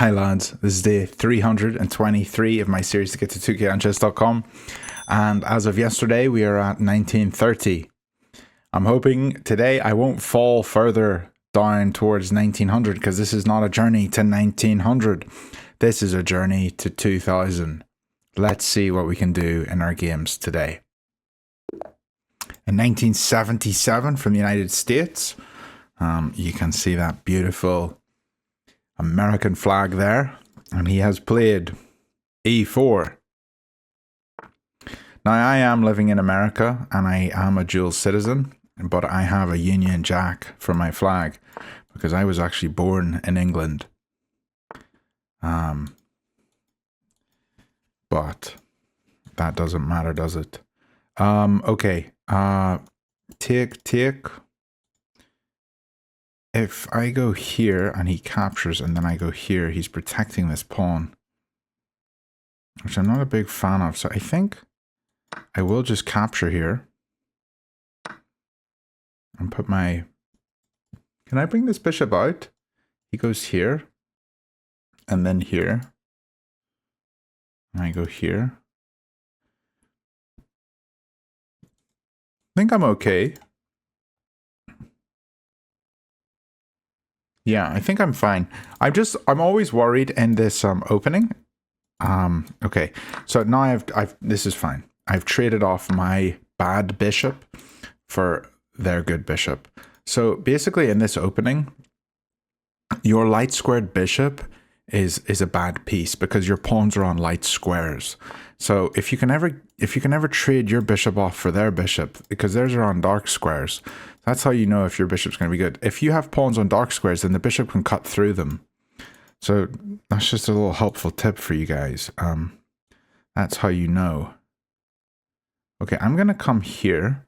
Hi lads, this is day 323 of my series to get to 2konchess.com, and as of yesterday we are at 1930. I'm hoping today I won't fall further down towards 1900 because this is not a journey to 1900. This is a journey to 2000. Let's see what we can do in our games today. In 1977 from the United States, you can see that beautiful American flag there, and he has played e4. Now I am living in America and I am a dual citizen, but I have a Union Jack for my flag because I was actually born in England. But that doesn't matter, does it? Okay. Take. If I go here and he captures and then I go here, he's protecting this pawn, which I'm not a big fan of. So I think I will just capture here and put my... Can I bring this bishop out? He goes here and then here. And I go here. I think I'm okay. Yeah, I think I'm fine. I'm always worried in this opening. Okay, so now this is fine. I've traded off my bad bishop for their good bishop. So basically in this opening, your light squared bishop is a bad piece because your pawns are on light squares. So if you can ever trade your bishop off for their bishop, because theirs are on dark squares, that's how you know if your bishop's going to be good. If you have pawns on dark squares, then the bishop can cut through them. So that's just a little helpful tip for you guys. That's how you know. Okay, I'm going to come here,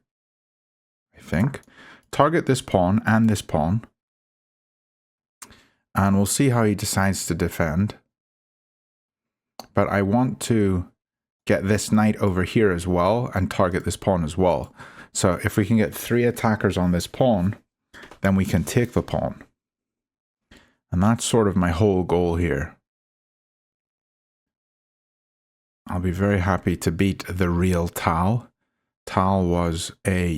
I think. Target this pawn and this pawn. And we'll see how he decides to defend. But I want to get this knight over here as well and target this pawn as well. So if we can get 3 attackers on this pawn, then we can take the pawn. And that's sort of my whole goal here. I'll be very happy to beat the real Tal. Tal was a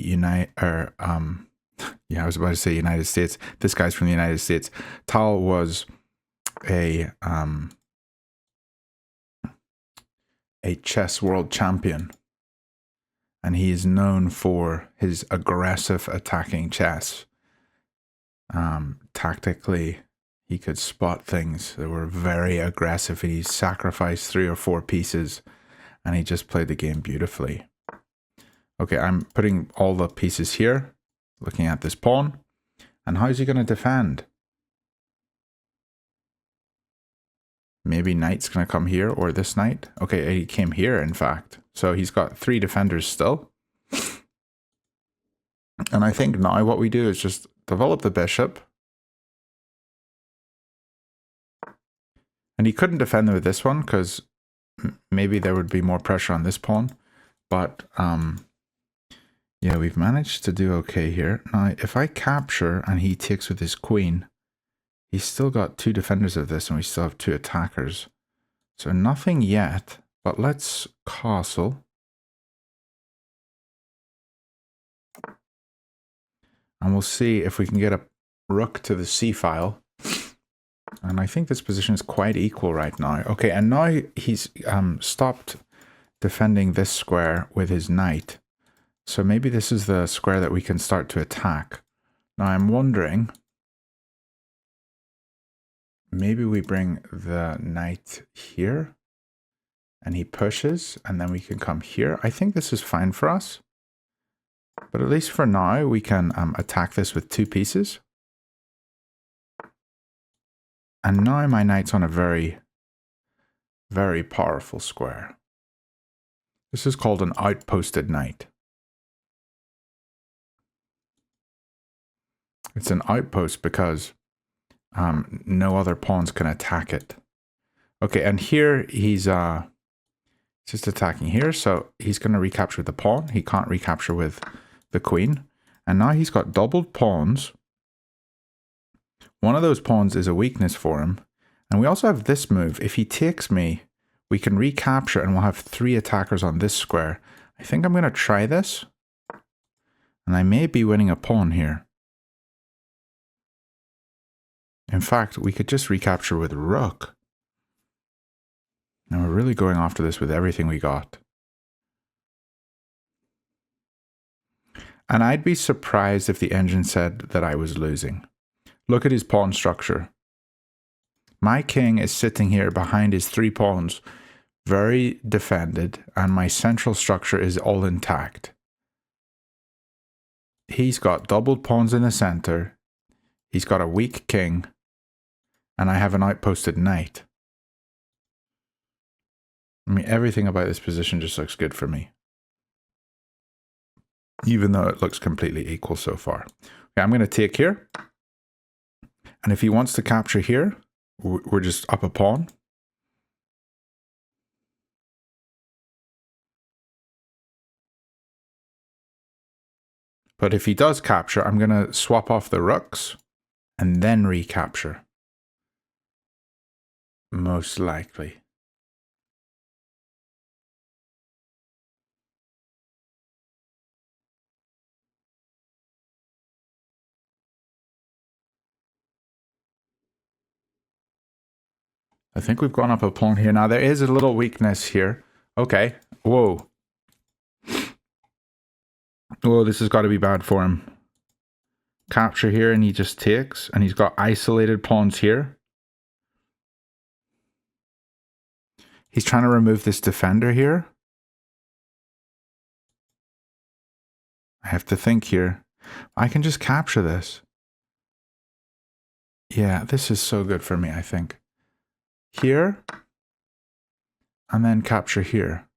yeah, I was about to say United States. This guy's from the United States. Tal was a chess world champion. And he is known for his aggressive attacking chess. Tactically, he could spot things that were very aggressive. He sacrificed 3 or 4 pieces, and he just played the game beautifully. Okay, I'm putting all the pieces here, looking at this pawn. And how's he going to defend? Maybe knight's going to come here, or this knight. Okay, he came here, in fact. So he's got 3 defenders still. And I think now what we do is just develop the bishop. And he couldn't defend with this one because maybe there would be more pressure on this pawn. But yeah, we've managed to do okay here. Now, if I capture and he takes with his queen, he's still got 2 defenders of this and we still have 2 attackers. So nothing yet. But let's castle. And we'll see if we can get a rook to the c-file. And I think this position is quite equal right now. Okay, and now he's stopped defending this square with his knight. So maybe this is the square that we can start to attack. Now I'm wondering, maybe we bring the knight here. And he pushes, and then we can come here. I think this is fine for us. But at least for now, we can attack this with 2 pieces. And now my knight's on a very, very powerful square. This is called an outposted knight. It's an outpost because no other pawns can attack it. Okay, and here he's... just attacking here, so he's going to recapture the pawn. He can't recapture with the queen. And now he's got doubled pawns. One of those pawns is a weakness for him. And we also have this move. If he takes me, we can recapture and we'll have 3 attackers on this square. I think I'm going to try this. And I may be winning a pawn here. In fact, we could just recapture with rook. And we're really going after this with everything we got. And I'd be surprised if the engine said that I was losing. Look at his pawn structure. My king is sitting here behind his 3 pawns, very defended, and my central structure is all intact. He's got doubled pawns in the center. He's got a weak king. And I have an outposted knight. I mean, everything about this position just looks good for me. Even though it looks completely equal so far. Okay, I'm going to take here. And if he wants to capture here, we're just up a pawn. But if he does capture, I'm going to swap off the rooks and then recapture. Most likely. I think we've gone up a pawn here. Now there is a little weakness here. Okay. Whoa. Whoa, this has got to be bad for him. Capture here and he just takes. And he's got isolated pawns here. He's trying to remove this defender here. I have to think here. I can just capture this. Yeah, this is so good for me, I think. Here. And then capture here.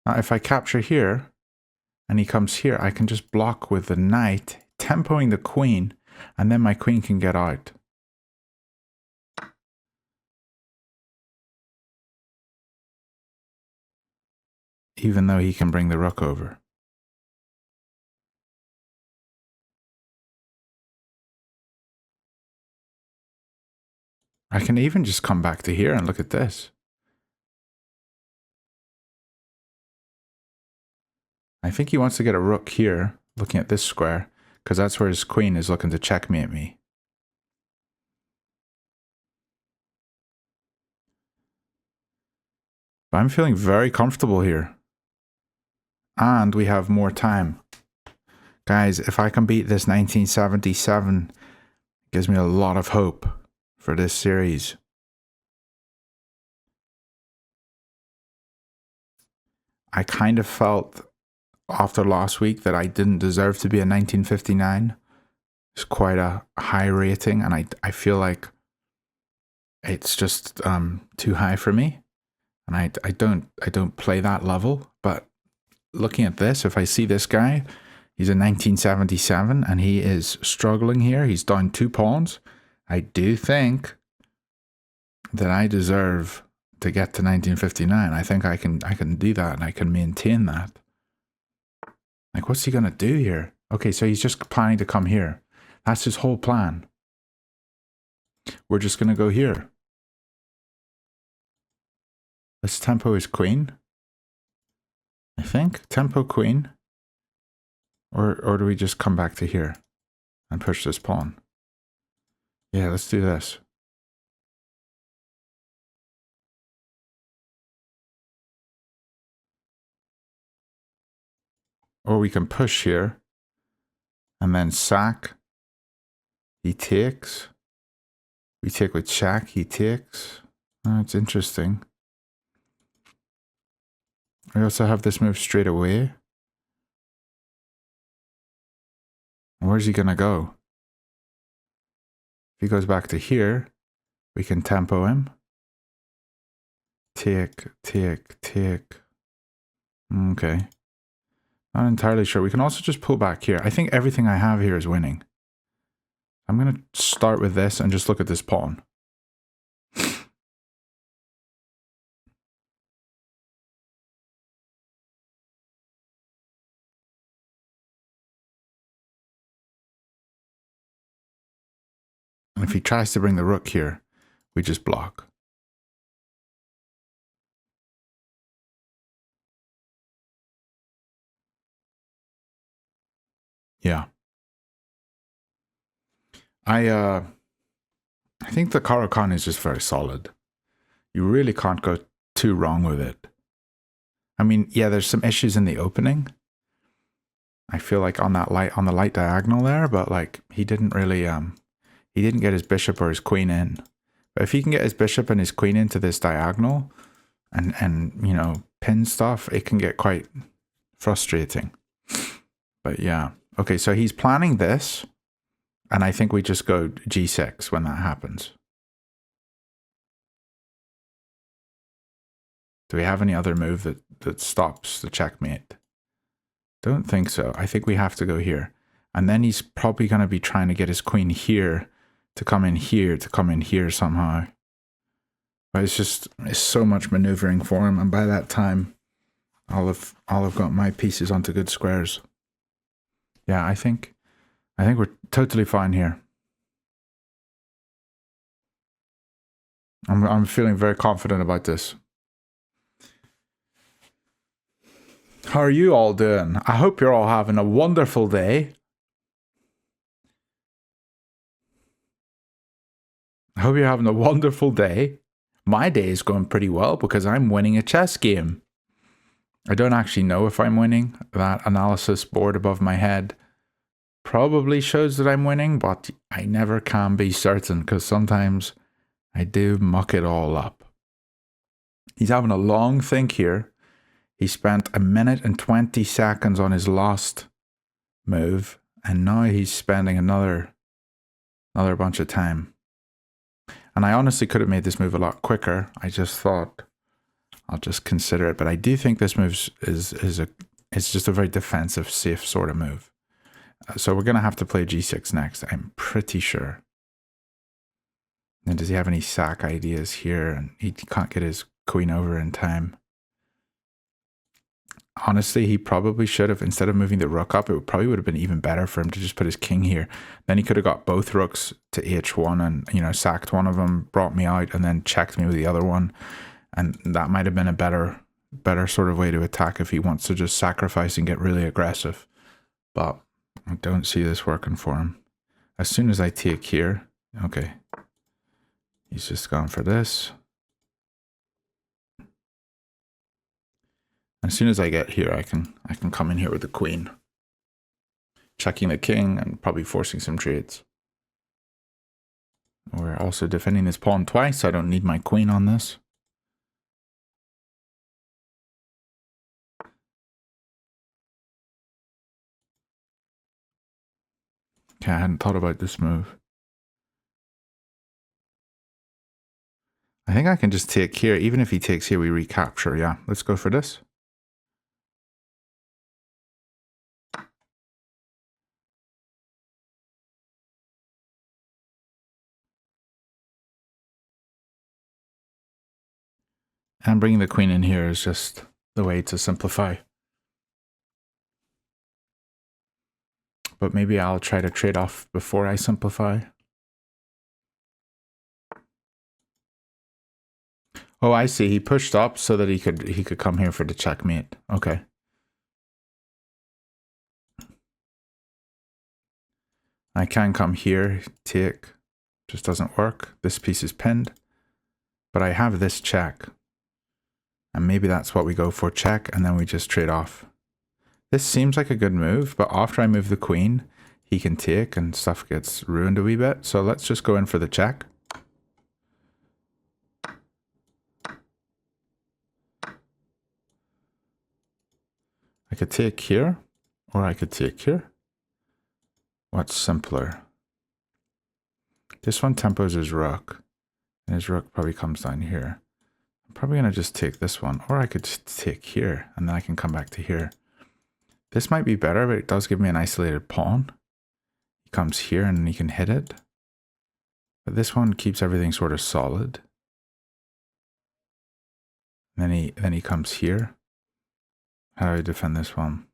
Now, if I capture here, and he comes here, I can just block with the knight, tempoing the queen, and then my queen can get out. Even though he can bring the rook over. I can even just come back to here and look at this. I think he wants to get a rook here, looking at this square, because that's where his queen is looking to checkmate me. But I'm feeling very comfortable here. And we have more time. Guys, if I can beat this 1977, it gives me a lot of hope for this series. I kind of felt after last week that I didn't deserve to be a 1959. It's quite a high rating, and I feel like it's just too high for me. And I don't play that level. But looking at this, if I see this guy, he's a 1977 and he is struggling here. He's down 2 pawns. I do think that I deserve to get to 1959. I think I can do that and I can maintain that. Like, what's he gonna do here? Okay, so he's just planning to come here. That's his whole plan. We're just gonna go here. Let's tempo his queen. I think tempo queen. Or do we just come back to here and push this pawn? Yeah, let's do this. Or we can push here and then sack. He takes. We take with check. He takes. Oh, it's interesting. We also have this move straight away. Where's he gonna go? If he goes back to here, we can tempo him. Take, take, take. Okay. Not entirely sure. We can also just pull back here. I think everything I have here is winning. I'm going to start with this and just look at this pawn. And if he tries to bring the rook here, we just block. Yeah. I think the Caro Kann is just very solid. You really can't go too wrong with it. I mean, yeah, there's some issues in the opening. I feel like on the light diagonal there, but like he didn't really he didn't get his bishop or his queen in. But if he can get his bishop and his queen into this diagonal and you know, pin stuff, it can get quite frustrating. But yeah. Okay, so he's planning this, and I think we just go g6 when that happens. Do we have any other move that stops the checkmate? Don't think so. I think we have to go here. And then he's probably going to be trying to get his queen here to come in here, to come in here somehow. But it's so much maneuvering for him, and by that time I'll have got my pieces onto good squares. Yeah, I think we're totally fine here. I'm feeling very confident about this. How are you all doing? I hope you're all having a wonderful day. I hope you're having a wonderful day. My day is going pretty well because I'm winning a chess game. I don't actually know if I'm winning. That analysis board above my head probably shows that I'm winning, but I never can be certain because sometimes I do muck it all up. He's having a long think here. He spent 1 minute and 20 seconds on his last move, and now he's spending another bunch of time. And I honestly could have made this move a lot quicker. I just thought I'll just consider it, but I do think this move is just a very defensive, safe sort of move. So we're gonna have to play g6 next. I'm pretty sure. And does he have any sack ideas here? And he can't get his queen over in time. Honestly, he probably should have, instead of moving the rook up, it probably would have been even better for him to just put his king here. Then he could have got both rooks to h1 and, you know, sacked one of them, brought me out, and then checked me with the other one. And that might have been a better sort of way to attack if he wants to just sacrifice and get really aggressive. But I don't see this working for him. As soon as I take here, okay, he's just gone for this. As soon as I get here, I can come in here with the queen, checking the king and probably forcing some trades. We're also defending this pawn twice, so I don't need my queen on this. Okay, I hadn't thought about this move. I think I can just take here. Even if he takes here, we recapture. Yeah, let's go for this. And bringing the queen in here is just the way to simplify. But maybe I'll try to trade off before I simplify. Oh, I see. He pushed up so that he could come here for the checkmate. Okay. I can come here, take. Just doesn't work. This piece is pinned. But I have this check. And maybe that's what we go for, check, and then we just trade off. This seems like a good move, but after I move the queen, he can take and stuff gets ruined a wee bit. So let's just go in for the check. I could take here, or I could take here. What's simpler? This one tempos his rook, and his rook probably comes down here. I'm probably going to just take this one, or I could just take here, and then I can come back to here. This might be better, but it does give me an isolated pawn. He comes here, and he can hit it. But this one keeps everything sort of solid. And then he comes here. How do I defend this one?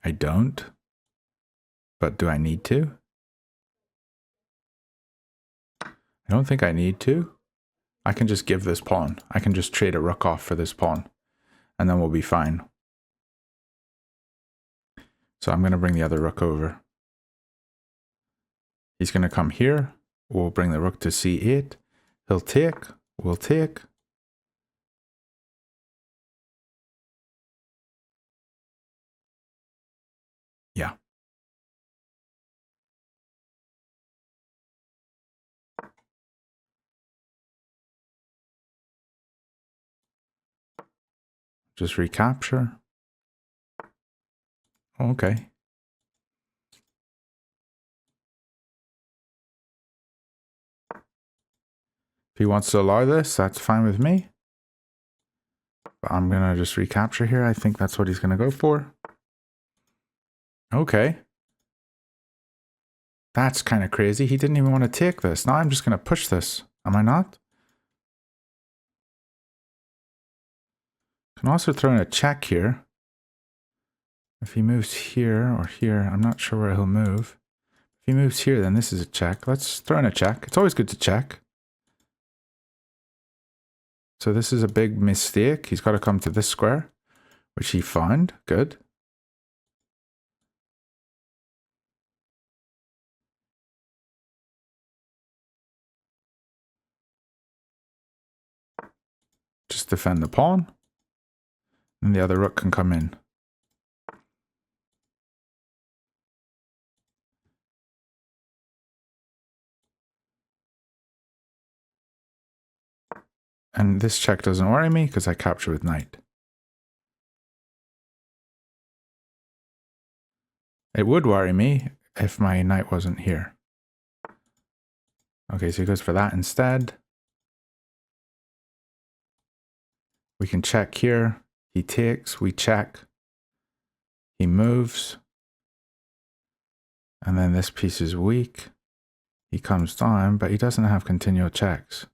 I don't. But do I need to? I don't think I need to. I can just give this pawn. I can just trade a rook off for this pawn. And then we'll be fine. So I'm going to bring the other rook over. He's going to come here. We'll bring the rook to c8. He'll take. We'll take. Yeah. Just recapture. Okay. If he wants to allow this, that's fine with me. But I'm going to just recapture here. I think that's what he's going to go for. Okay. That's kind of crazy. He didn't even want to take this. Now I'm just going to push this. Am I not? Can also throw in a check here. If he moves here or here, I'm not sure where he'll move. If he moves here, then this is a check. Let's throw in a check. It's always good to check. So this is a big mistake. He's got to come to this square, which he found. Good. Just defend the pawn. And the other rook can come in. And this check doesn't worry me because I capture with knight. It would worry me if my knight wasn't here. Okay, so he goes for that instead. We can check here. He takes, we check. He moves. And then this piece is weak. He comes down, but he doesn't have continual checks.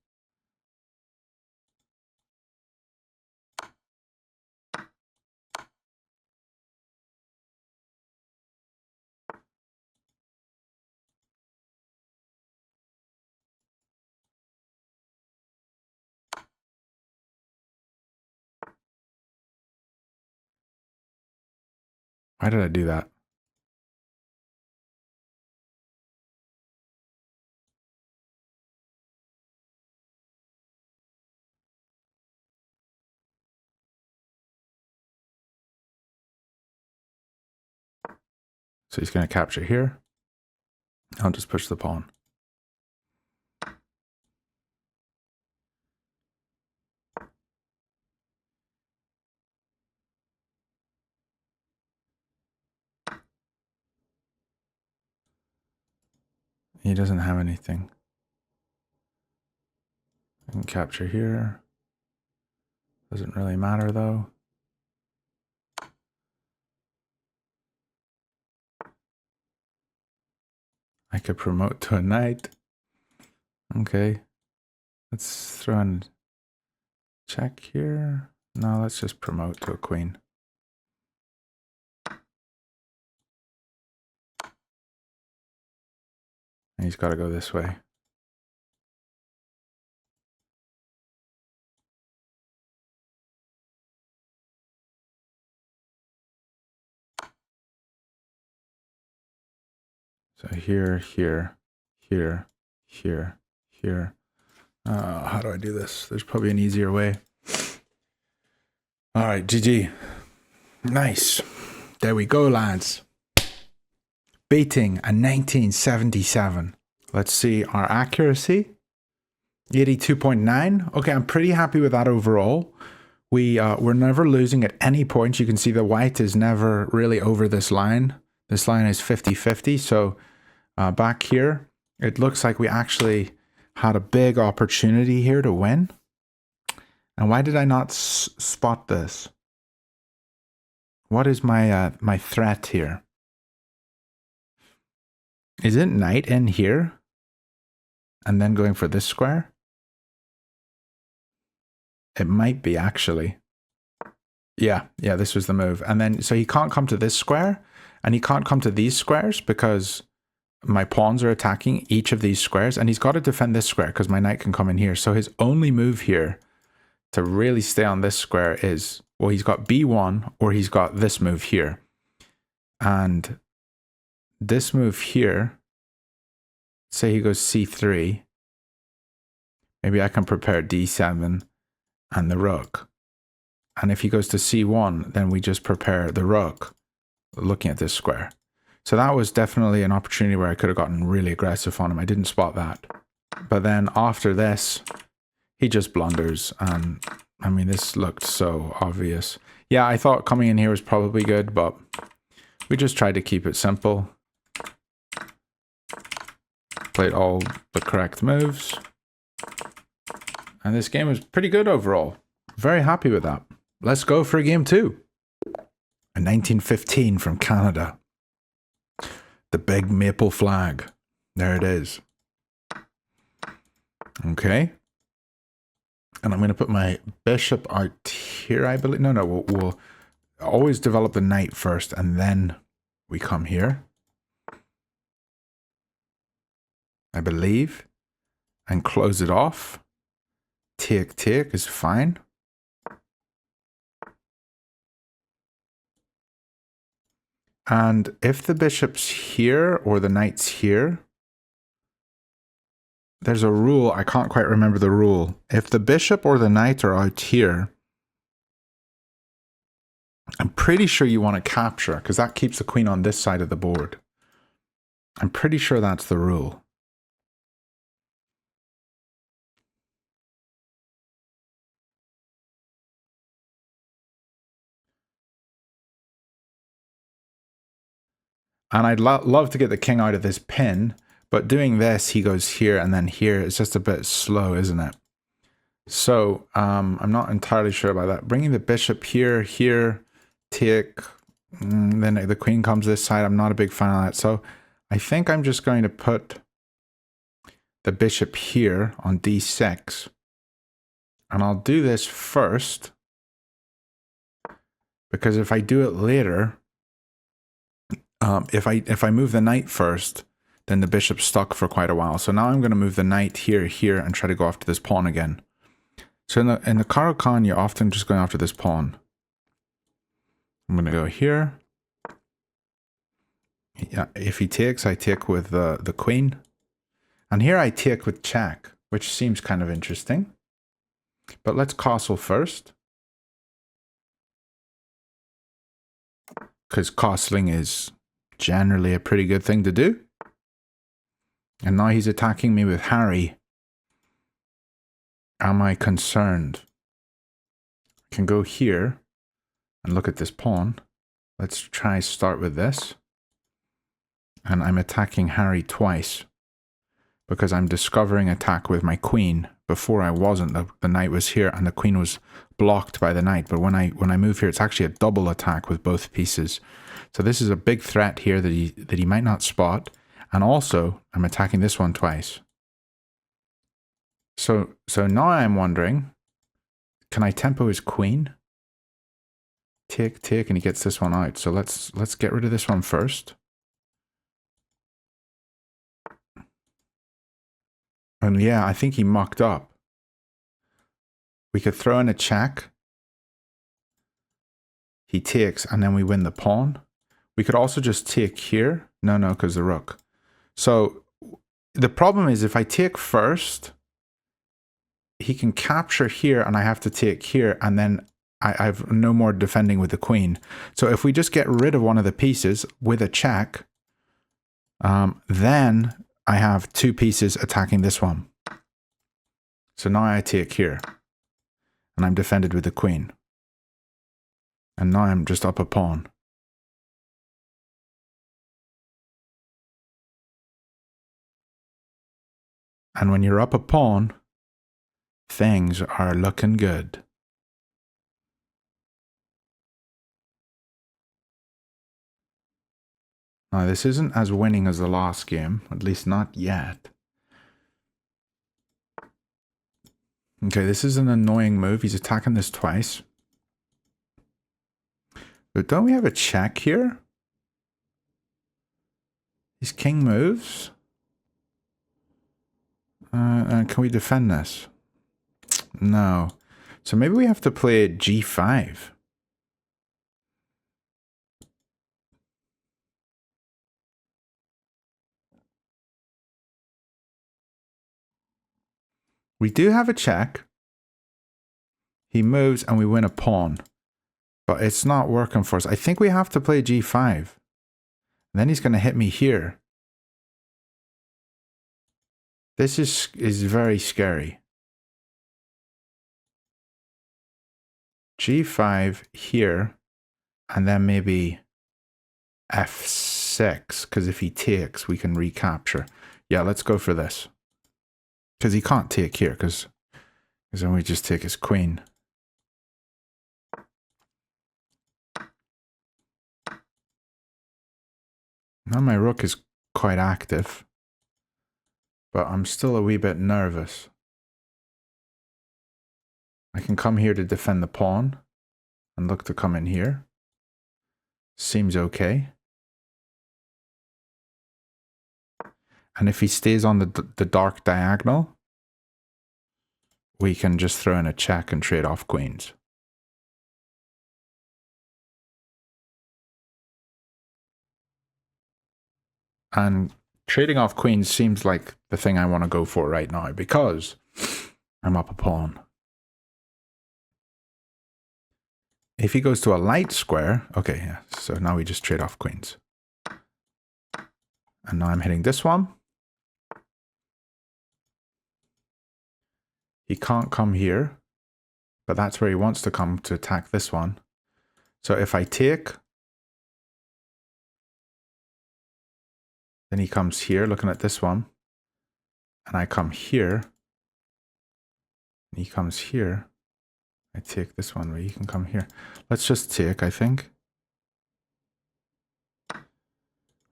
Why did I do that? So he's going to capture here. I'll just push the pawn. He doesn't have anything. I can capture here. Doesn't really matter though. I could promote to a knight. Okay. Let's throw in check here. No, let's just promote to a queen. And he's got to go this way. So here, here, here, here, here. How do I do this? There's probably an easier way. All right, GG. Nice. There we go, lads. Beating a 1977. Let's see our accuracy. 82.9. Okay, I'm pretty happy with that overall. We're never losing at any point. You can see the white is never really over this line. This line is 50-50. So back here, it looks like we actually had a big opportunity here to win. And why did I not spot this? What is my my threat here? Is it knight in here? And then going for this square? It might be actually. Yeah, this was the move. And then, so he can't come to this square and he can't come to these squares because my pawns are attacking each of these squares, and he's got to defend this square because my knight can come in here. So his only move here to really stay on this square is, well, he's got b1 or he's got this move here. And this move here, say he goes c3, maybe I can prepare d7 and the rook. And if he goes to c1, then we just prepare the rook looking at this square. So that was definitely an opportunity where I could have gotten really aggressive on him. I didn't spot that. But then after this, he just blunders. And I mean, this looked so obvious. Yeah, I thought coming in here was probably good, but we just tried to keep it simple. Played all the correct moves. And this game was pretty good overall. Very happy with that. Let's go for game 2. A 1915 from Canada. The big maple flag. There it is. Okay. And I'm going to put my bishop out here, I believe. No, we'll always develop the knight first, and then we come here, I believe, and close it off. Take is fine. And if the bishop's here or the knight's here, there's a rule. I can't quite remember the rule. If the bishop or the knight are out here, I'm pretty sure you want to capture, because that keeps the queen on this side of the board. I'm pretty sure that's the rule. And I'd love to get the king out of this pin, but doing this, he goes here and then here. It's just a bit slow, isn't it? So I'm not entirely sure about that. Bringing the bishop here, take, then the queen comes this side. I'm not a big fan of that. So I think I'm just going to put the bishop here on d6. And I'll do this first, because if I do it later, if I move the knight first, then the bishop's stuck for quite a while. So now I'm going to move the knight here, and try to go after this pawn again. So in the Caro Kann, you're often just going after this pawn. I'm going to go here. Yeah, if he takes, I take with the queen. And here I take with check, which seems kind of interesting. But let's castle first, because castling is generally a pretty good thing to do. And now he's attacking me with Harry. Am I concerned? I can go here and look at this pawn. Let's try start with this. And I'm attacking Harry twice, because I'm discovering attack with my queen. Before I wasn't. The knight was here and the queen was blocked by the knight. But when I move here, it's actually a double attack with both pieces. So this is a big threat here that he might not spot. And also, I'm attacking this one twice. So now I'm wondering, can I tempo his queen? Take, and he gets this one out. So let's get rid of this one first. And yeah, I think he mucked up. We could throw in a check. He takes, and then we win the pawn. We could also just take here. No, because the rook. So the problem is, if I take first, he can capture here, and I have to take here, and then I have no more defending with the queen. So if we just get rid of one of the pieces with a check, then I have two pieces attacking this one. So now I take here, and I'm defended with the queen. And now I'm just up a pawn. And when you're up a pawn, things are looking good. Now this isn't as winning as the last game, at least not yet. Okay, this is an annoying move. He's attacking this twice. But don't we have a check here? His king moves. And can we defend this? No. So maybe we have to play g5. We do have a check. He moves and we win a pawn. But it's not working for us. I think we have to play g5. And then he's going to hit me here. This is very scary. g5 here. And then maybe f6. Because if he takes, we can recapture. Yeah, let's go for this. Because he can't take here. Because then we just take his queen. Now my rook is quite active, but I'm still a wee bit nervous. I can come here to defend the pawn and look to come in here. Seems okay. And if he stays on the dark diagonal, we can just throw in a check and trade off queens. And trading off queens seems like the thing I want to go for right now because I'm up a pawn. If he goes to a light square, okay, yeah, so now we just trade off queens. And now I'm hitting this one. He can't come here, but that's where he wants to come to attack this one. So if I take, then he comes here looking at this one, and I come here, and he comes here. I take this one where he can come here. Let's just take, I think.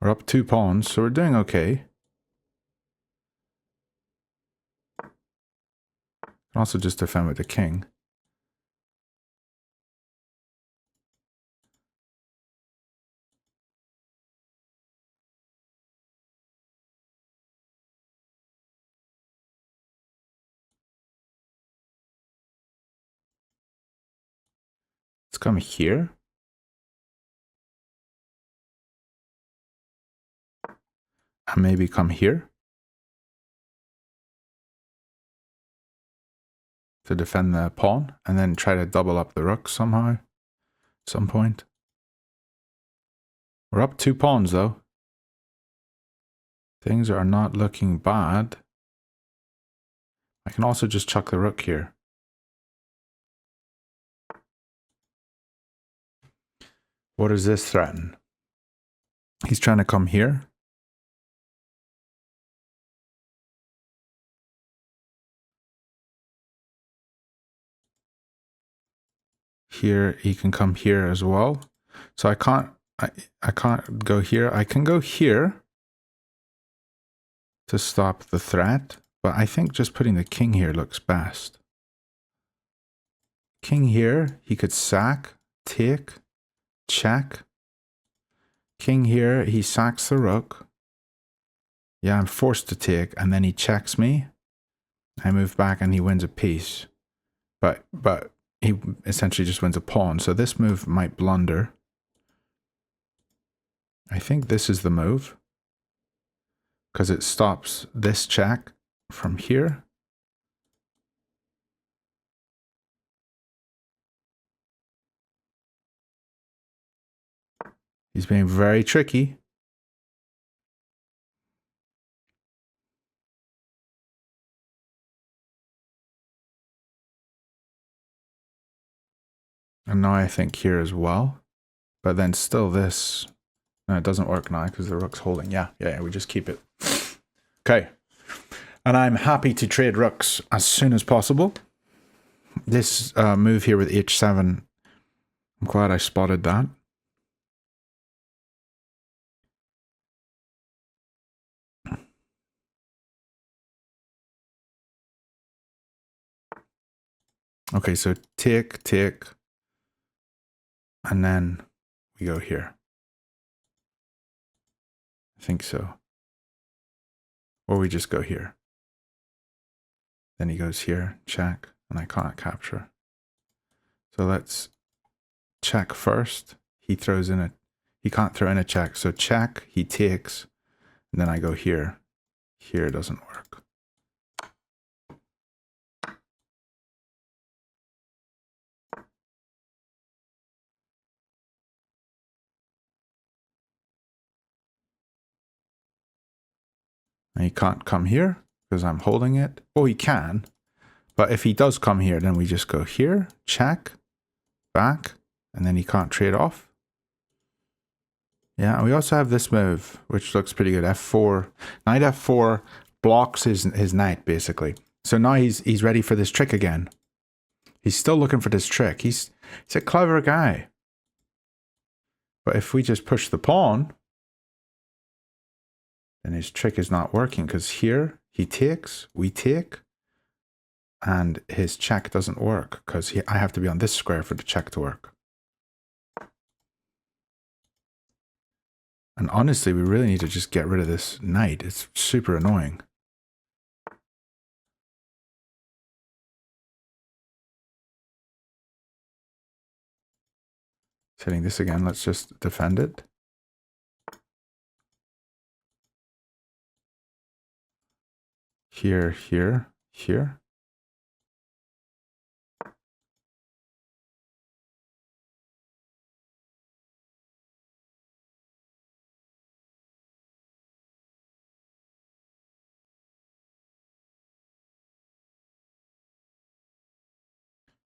We're up 2 pawns, so we're doing okay. Can also just defend with the king. Let's come here. And maybe come here. To defend the pawn. And then try to double up the rook somehow. At some point. We're up 2 pawns though. Things are not looking bad. I can also just chuck the rook here. What does this threaten? He's trying to come here. Here, he can come here as well. So I can't go here. I can go here to stop the threat, but I think just putting the king here looks best. King here, he could sack, take, check. King here, he sacks the rook. Yeah, I'm forced to take, and then he checks me. I move back and he wins a piece. But he essentially just wins a pawn. So this move might blunder. I think this is the move. Because it stops this check from here. He's being very tricky. And now I think here as well. But then still this. No, it doesn't work now because the rook's holding. Yeah, we just keep it. Okay. And I'm happy to trade rooks as soon as possible. This move here with h7, I'm glad I spotted that. Okay, so take, take, and then we go here. I think so. Or we just go here. Then he goes here, check, and I can't capture. So let's check first. He throws in a, he can't throw in a check. So check, he takes, and then I go here. Here it doesn't work. And he can't come here because I'm holding it. Oh, he can. But if he does come here, then we just go here, check, back, and then he can't trade off. Yeah, and we also have this move, which looks pretty good. F4. Knight F4 blocks his knight, basically. So now he's ready for this trick again. He's still looking for this trick. He's a clever guy. But if we just push the pawn, then his trick is not working, because here he takes, we take, and his check doesn't work, because I have to be on this square for the check to work. And honestly, we really need to just get rid of this knight. It's super annoying. Hitting this again, let's just defend it. Here, here, here.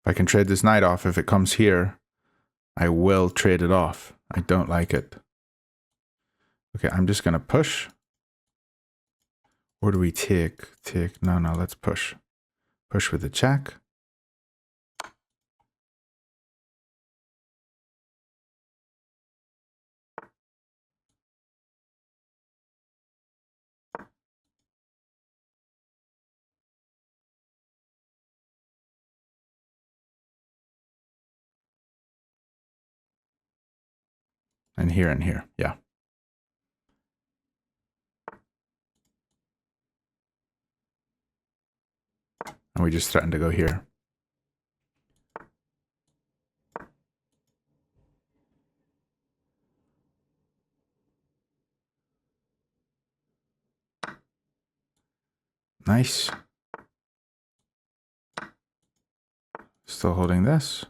If I can trade this knight off, if it comes here, I will trade it off. I don't like it. Okay, I'm just going to push. Or do we take? Take. No, let's push. Push with the check. And here, yeah. And we just threaten to go here. Nice. Still holding this.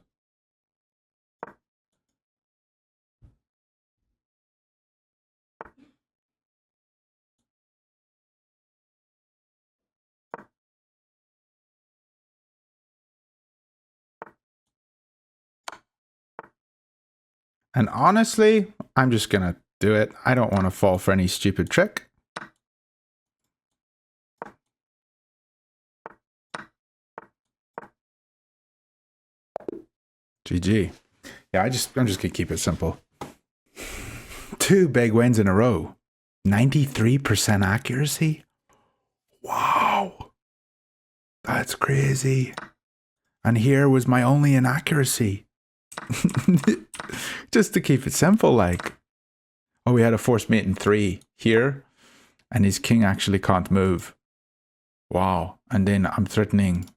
And honestly, I'm just going to do it. I don't want to fall for any stupid trick. GG. Yeah, I'm just going to keep it simple. 2 big wins in a row. 93% accuracy? Wow. That's crazy. And here was my only inaccuracy. Just to keep it simple, like. Oh, we had a forced mate in 3 here. And his king actually can't move. Wow. And then I'm threatening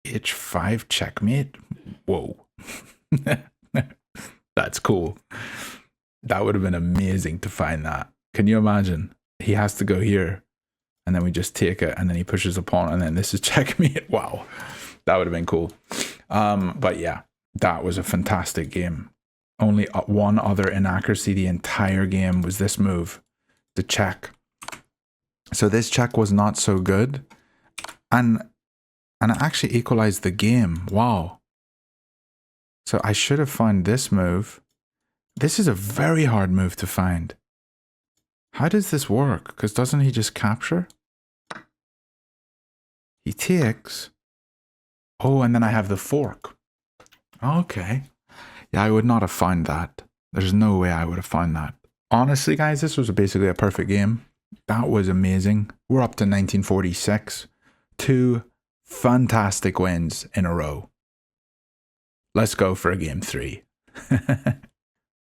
h5 checkmate. Whoa. That's cool. That would have been amazing to find that. Can you imagine? He has to go here. And then we just take it. And then he pushes a pawn. And then this is checkmate. Wow. That would have been cool. But yeah, that was a fantastic game. Only one other inaccuracy the entire game was this move. The check. So this check was not so good. And it actually equalized the game. Wow. So I should have found this move. This is a very hard move to find. How does this work? Because doesn't he just capture? He takes. Oh, and then I have the fork. Okay. Yeah, I would not have found that. There's no way I would have found that. Honestly, guys, this was basically a perfect game. That was amazing. We're up to 1946. 2 fantastic wins in a row. Let's go for a game 3.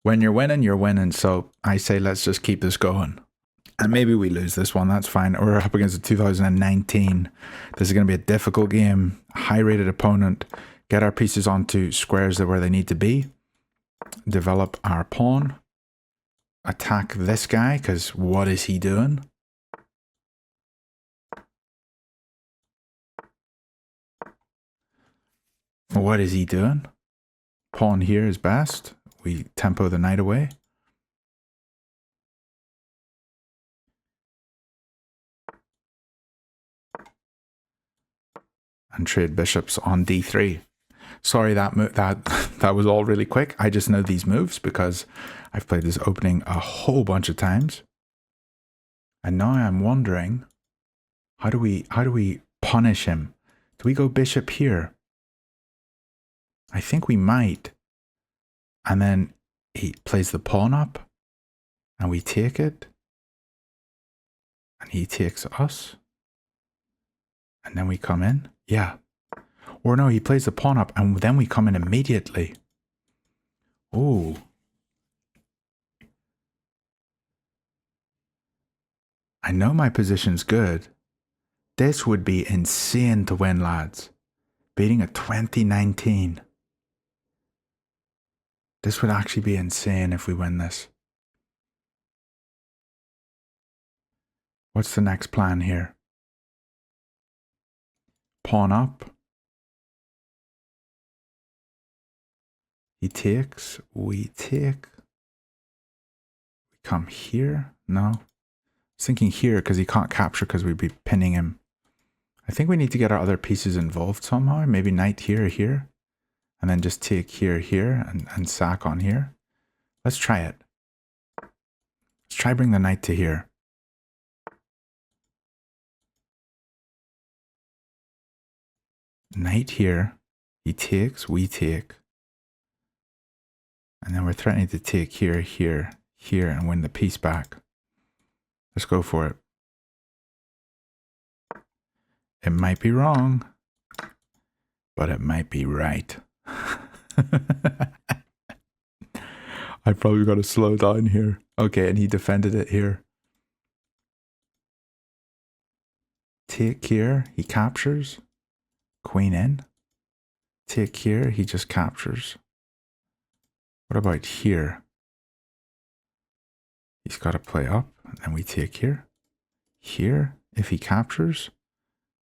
When you're winning, you're winning. So I say let's just keep this going. And maybe we lose this one. That's fine. We're up against a 2019. This is going to be a difficult game. High-rated opponent. Get our pieces onto squares where they need to be. Develop our pawn. Attack this guy, because what is he doing? What is he doing? Pawn here is best. We tempo the knight away. And trade bishops on d3. Sorry, that was all really quick. I just know these moves because I've played this opening a whole bunch of times. And now I'm wondering, how do we punish him? Do we go bishop here? I think we might. And then he plays the pawn up and we take it. And he takes us. And then we come in. Yeah. Or no, he plays the pawn up and then we come in immediately. Oh. I know my position's good. This would be insane to win, lads. Beating a 2019. This would actually be insane if we win this. What's the next plan here? Pawn up. He takes, we take. We come here. No. I was thinking here because he can't capture because we'd be pinning him. I think we need to get our other pieces involved somehow. Maybe knight here or here. And then just take here, here, and sack on here. Let's try it. Let's try bring the knight to here. Knight here. He takes, we take. And then we're threatening to take here, here, here, and win the piece back. Let's go for it. It might be wrong, but it might be right. I probably got to slow down here. Okay, and he defended it here. Take here, he captures. Queen in. Take here, he just captures. What about here? He's got to play up, and then we take here. Here, if he captures,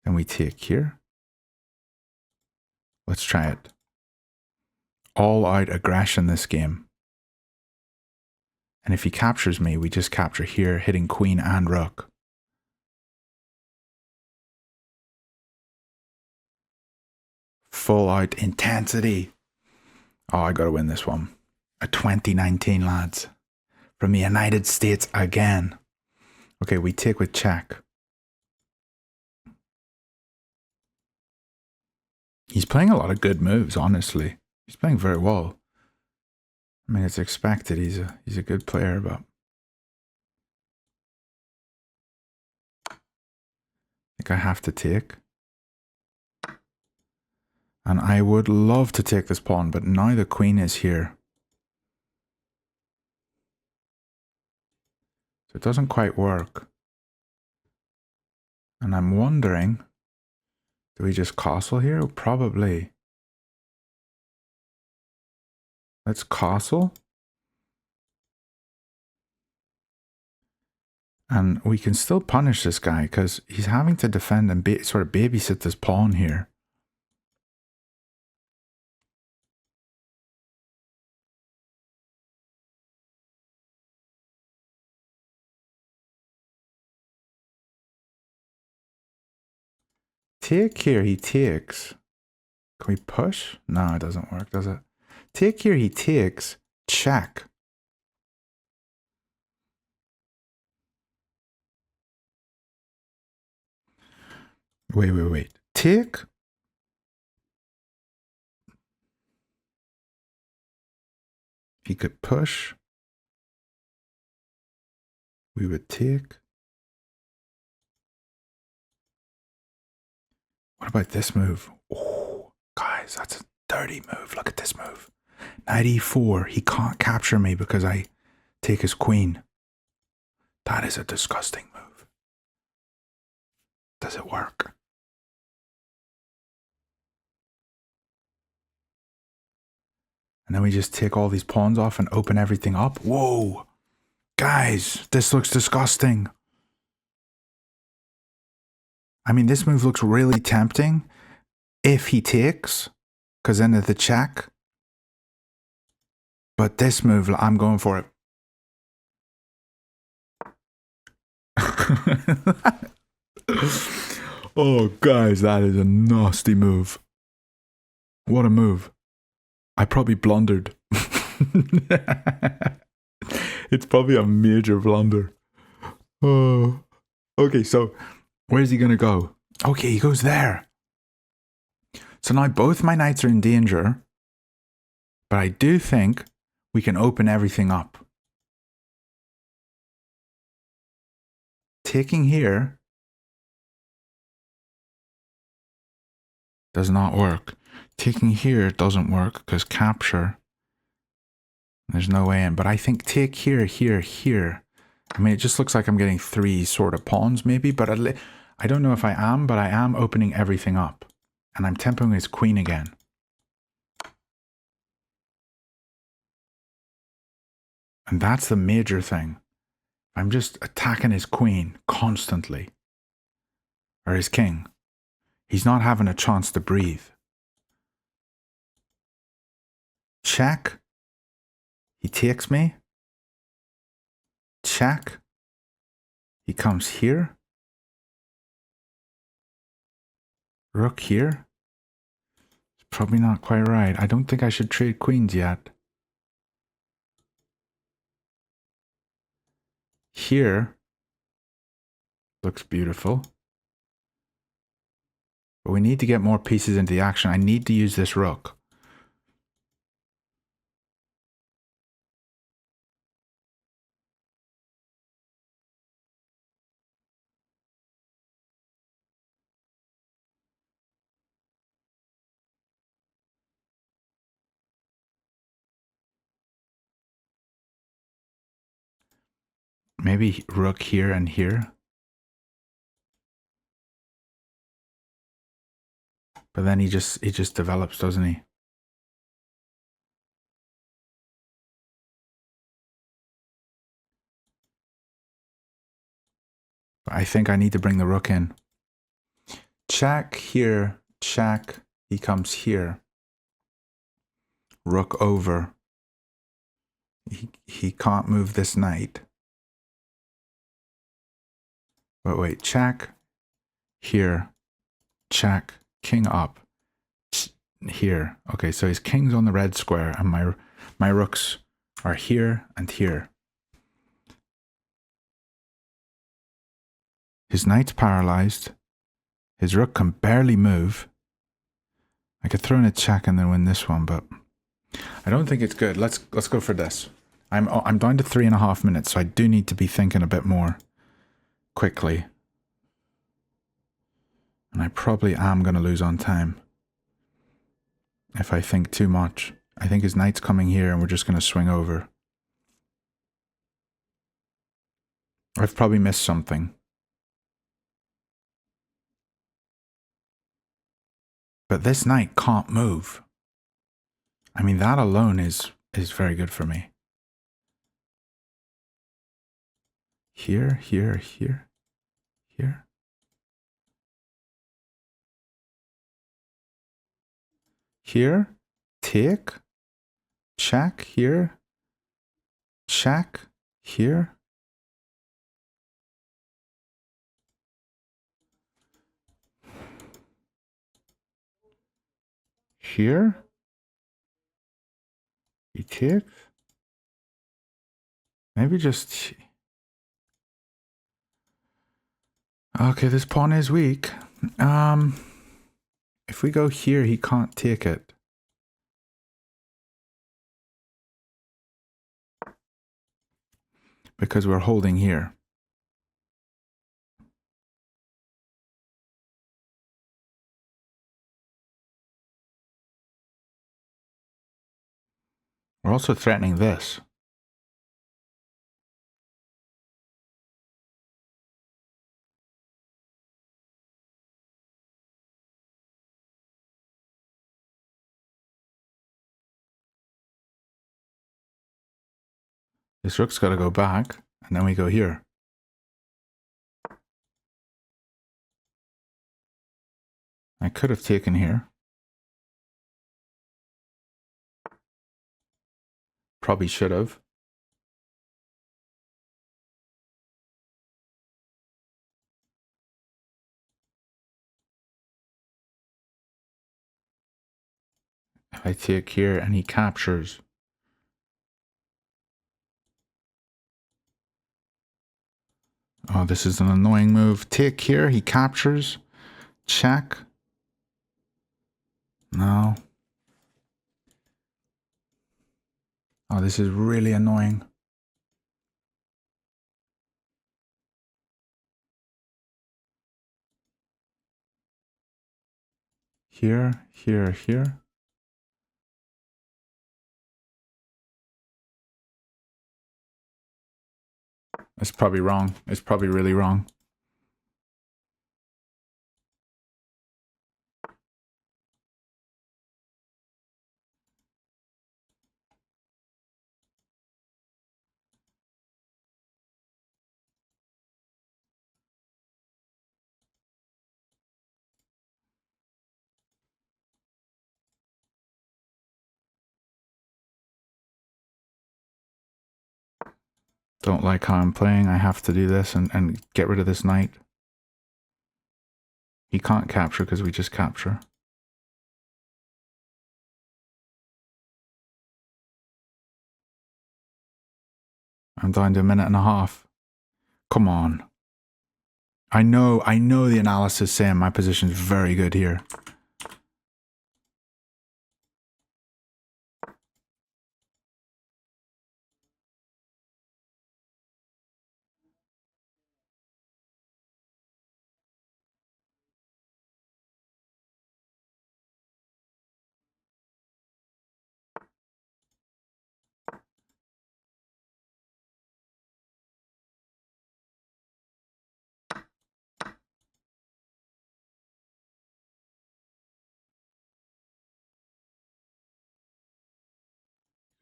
then we take here. Let's try it. All out aggression this game. And if he captures me, we just capture here, hitting queen and rook. Full out intensity. Oh, I gotta win this one. A 2019, lads. From the United States again. Okay, we take with check. He's playing a lot of good moves, honestly. He's playing very well. I mean, it's expected. He's a good player, but I think I have to take. And I would love to take this pawn, but now the queen is here. So it doesn't quite work. And I'm wondering, do we just castle here? Probably. Let's castle. And we can still punish this guy because he's having to defend and sort of babysit this pawn here. Take here, he takes. Can we push? No, it doesn't work, does it? Take here, he takes. Check. Wait. Take. He could push. We would take. What about this move? Oh, guys, that's a dirty move. Look at this move. Knight e4. He can't capture me because I take his queen. That is a disgusting move. Does it work? And then we just take all these pawns off and open everything up. Whoa! Guys, this looks disgusting. I mean, this move looks really tempting if he takes, because then of the check. But this move, I'm going for it. Oh, guys, that is a nasty move. What a move. I probably blundered. It's probably a major blunder. Oh. Okay, so where's he going to go? Okay, he goes there. So now both my knights are in danger. But I do think we can open everything up. Taking here does not work. Taking here doesn't work because capture. There's no way in. But I think take here, here, here. I mean, it just looks like I'm getting 3 sort of pawns maybe. But I don't know if I am, but I am opening everything up. And I'm tempoing his queen again. And that's the major thing. I'm just attacking his queen constantly. Or his king. He's not having a chance to breathe. Check. He takes me. Check. He comes here. Rook here. It's probably not quite right. I don't think I should trade queens yet. Here. Looks beautiful. But we need to get more pieces into the action. I need to use this rook. Maybe rook here and here. But then he just develops, doesn't he? But I think I need to bring the rook in. Check here, check. He comes here. Rook over. He can't move this knight. But wait, check. Here. Check. King up. Here. Okay, so his king's on the red square and my rooks are here and here. His knight's paralyzed. His rook can barely move. I could throw in a check and then win this one, but I don't think it's good. Let's go for this. I'm down to 3.5 minutes, so I do need to be thinking a bit more quickly. And I probably am going to lose on time if I think too much. I think his knight's coming here and we're just going to swing over. I've probably missed something. But this knight can't move. I mean, that alone is very good for me. Here, here, here, here. Here, take, check, here, check, here. Here. He takes. Maybe just... Okay, this pawn is weak. If we go here, he can't take it. Because we're holding here. We're also threatening this. This rook's got to go back, and then we go here. I could have taken here. Probably should have. If I take here and he captures. Oh, this is an annoying move. Take here, he captures. Check. No. Oh, this is really annoying. Here, here, here. It's probably wrong. It's probably really wrong. Don't like how I'm playing. I have to do this and get rid of this knight. He can't capture because we just capture. I'm down to a minute and a half. Come on. I know the analysis saying my position is very good here.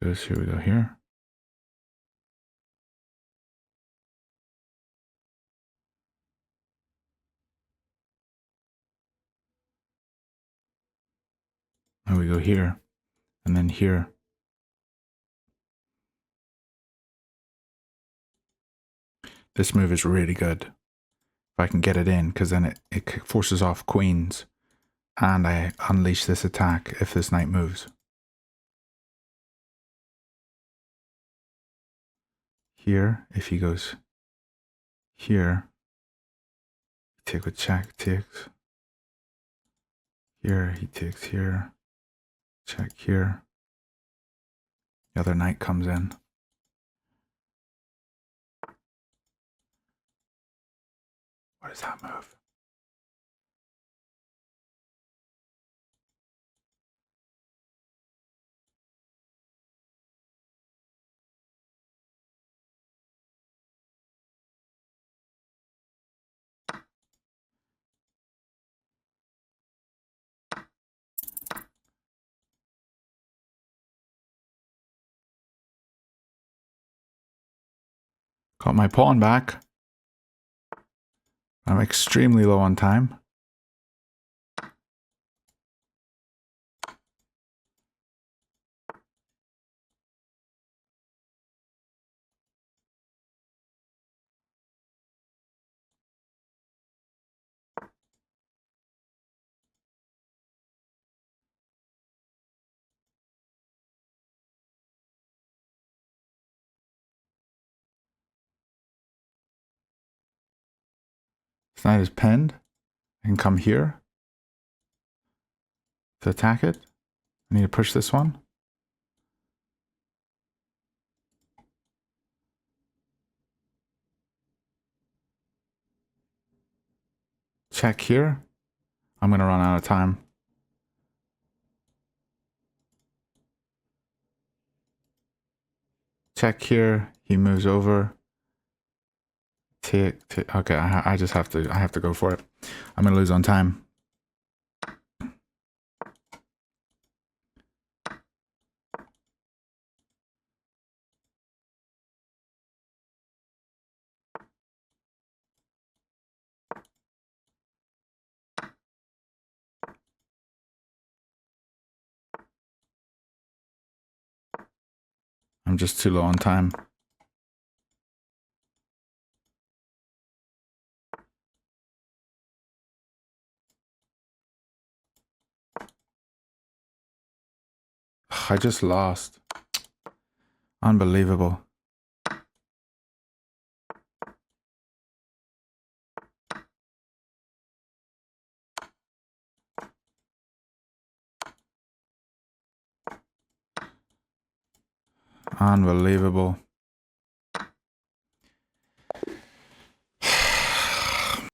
Goes here, we go here. And we go here. And then here. This move is really good. If I can get it in, because then it forces off queens. And I unleash this attack if this knight moves. Here, if he goes here, take with check, takes. Here, he takes here. Check here. The other knight comes in. What is that move? Got my pawn back. I'm extremely low on time. This knight is pinned. I can come here to attack it. I need to push this one. Check here. I'm going to run out of time. Check here. He moves over. Take. Okay, I just have to go for it. I'm going to lose on time. I'm just too low on time. I just lost. Unbelievable. Unbelievable.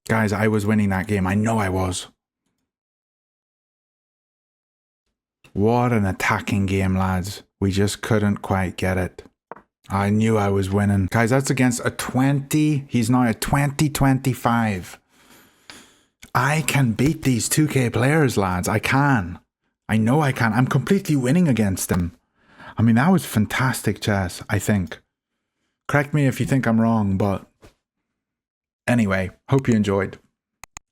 Guys, I was winning that game. I know I was. What an attacking game, lads. We just couldn't quite get it. I knew I was winning. Guys, that's against a 20. He's now a 20-25. I can beat these 2K players, lads. I can. I know I can. I'm completely winning against them. I mean, that was fantastic chess, I think. Correct me if you think I'm wrong, but anyway, hope you enjoyed.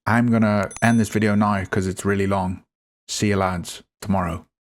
I'm going to end this video now because it's really long. See you lads tomorrow.